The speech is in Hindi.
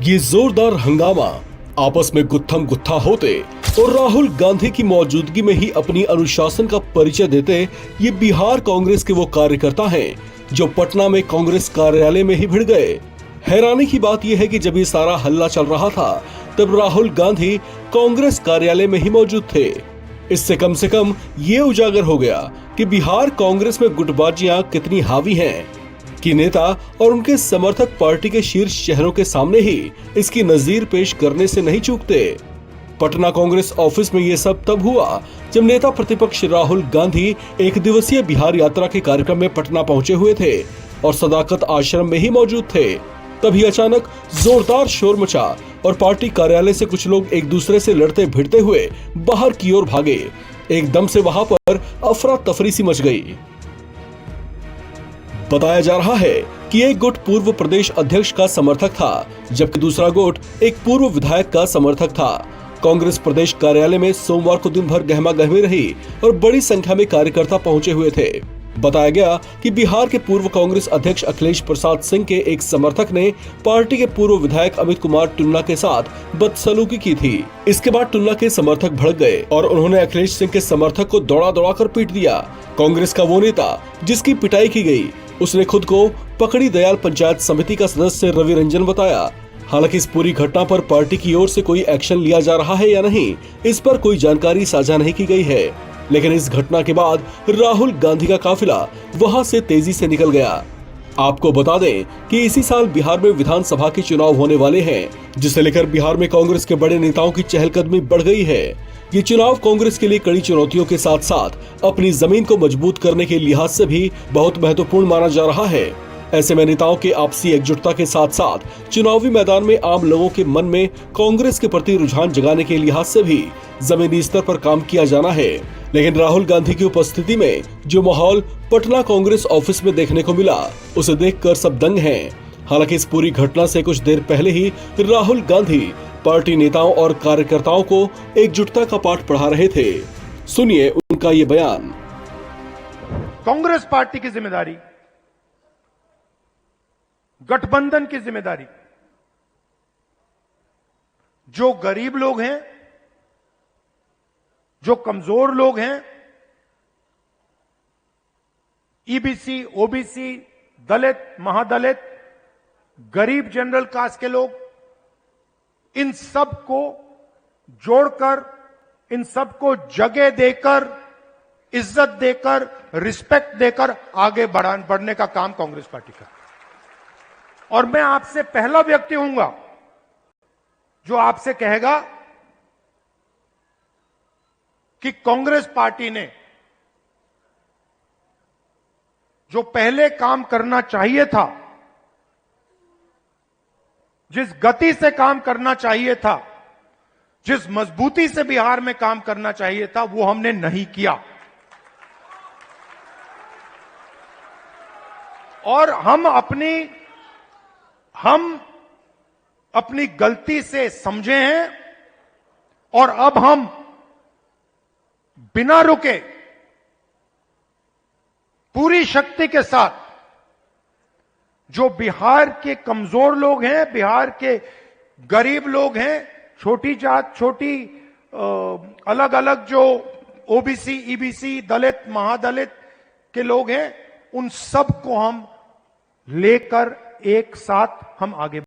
ये जोरदार हंगामा आपस में गुत्थम गुत्था होते और राहुल गांधी की मौजूदगी में ही अपनी अनुशासन का परिचय देते ये बिहार कांग्रेस के वो कार्यकर्ता हैं जो पटना में कांग्रेस कार्यालय में ही भिड़ गए। हैरानी की बात यह है कि जब ये सारा हल्ला चल रहा था तब राहुल गांधी कांग्रेस कार्यालय में ही मौजूद थे। इससे कम ये उजागर हो गया कि बिहार कांग्रेस में गुटबाजियां कितनी हावी हैं कि नेता और उनके समर्थक पार्टी के शीर्ष चेहरों के सामने ही इसकी नजीर पेश करने से नहीं चूकते। पटना कांग्रेस ऑफिस में ये सब तब हुआ जब नेता प्रतिपक्ष राहुल गांधी एक दिवसीय बिहार यात्रा के कार्यक्रम में पटना पहुंचे हुए थे और सदाकत आश्रम में ही मौजूद थे। तभी अचानक जोरदार शोर मचा और पार्टी कार्यालय से कुछ लोग एक दूसरे से लड़ते भिड़ते हुए बाहर की ओर भागे। एकदम से वहां पर अफरा तफरी सी मच गई। बताया जा रहा है कि एक गुट पूर्व प्रदेश अध्यक्ष का समर्थक था, जबकि दूसरा गुट एक पूर्व विधायक का समर्थक था। कांग्रेस प्रदेश कार्यालय में सोमवार को दिन भर गहमा गहमी रही और बड़ी संख्या में कार्यकर्ता पहुंचे हुए थे। बताया गया कि बिहार के पूर्व कांग्रेस अध्यक्ष अखिलेश प्रसाद सिंह के एक समर्थक ने पार्टी के पूर्व विधायक अमित कुमार टुन्ना के साथ बदसलूकी की थी। इसके बाद टुन्ना के समर्थक भड़क गए और उन्होंने अखिलेश सिंह के समर्थक को दौड़ा कर पीट दिया। कांग्रेस का वो नेता जिसकी पिटाई की गई, उसने खुद को पकड़ी दयाल पंचायत समिति का सदस्य रवि रंजन बताया। हालांकि इस पूरी घटना पर पार्टी की ओर से कोई एक्शन लिया जा रहा है या नहीं, इस पर कोई जानकारी साझा नहीं की गई है। लेकिन इस घटना के बाद राहुल गांधी का काफिला वहां से तेजी से निकल गया। आपको बता दें कि इसी साल बिहार में विधानसभा के चुनाव होने वाले हैं, जिसे लेकर बिहार में कांग्रेस के बड़े नेताओं की चहलकदमी बढ़ गई है। ये चुनाव कांग्रेस के लिए कड़ी चुनौतियों के साथ साथ अपनी जमीन को मजबूत करने के लिहाज से भी बहुत महत्वपूर्ण माना जा रहा है। ऐसे में नेताओं के आपसी एकजुटता के साथ साथ चुनावी मैदान में आम लोगों के मन में कांग्रेस के प्रति रुझान जगाने के लिहाज से भी जमीनी स्तर पर काम किया जाना है। लेकिन राहुल गांधी की उपस्थिति में जो माहौल पटना कांग्रेस ऑफिस में देखने को मिला, उसे देखकर सब दंग हैं। हालांकि इस पूरी घटना से कुछ देर पहले ही राहुल गांधी पार्टी नेताओं और कार्यकर्ताओं को एकजुटता का पाठ पढ़ा रहे थे। सुनिए उनका ये बयान। कांग्रेस पार्टी की जिम्मेदारी, गठबंधन की जिम्मेदारी, जो गरीब लोग हैं, जो कमजोर लोग हैं, ईबीसी, ओबीसी, दलित, महादलित, गरीब जनरल कास्ट के लोग, इन सब को जोड़कर, इन सबको जगह देकर, इज्जत देकर, रिस्पेक्ट देकर आगे बढ़ने का काम कांग्रेस पार्टी का। और मैं आपसे पहला व्यक्ति हूंगा जो आपसे कहेगा कि कांग्रेस पार्टी ने जो पहले काम करना चाहिए था, जिस गति से काम करना चाहिए था, जिस मजबूती से बिहार में काम करना चाहिए था, वो हमने नहीं किया। और हम अपनी गलती से समझे हैं और अब हम बिना रुके पूरी शक्ति के साथ जो बिहार के कमजोर लोग हैं, बिहार के गरीब लोग हैं, छोटी जात, छोटी अलग अलग जो ओबीसी, ईबीसी, दलित, महादलित के लोग हैं, उन सब को हम लेकर एक साथ हम आगे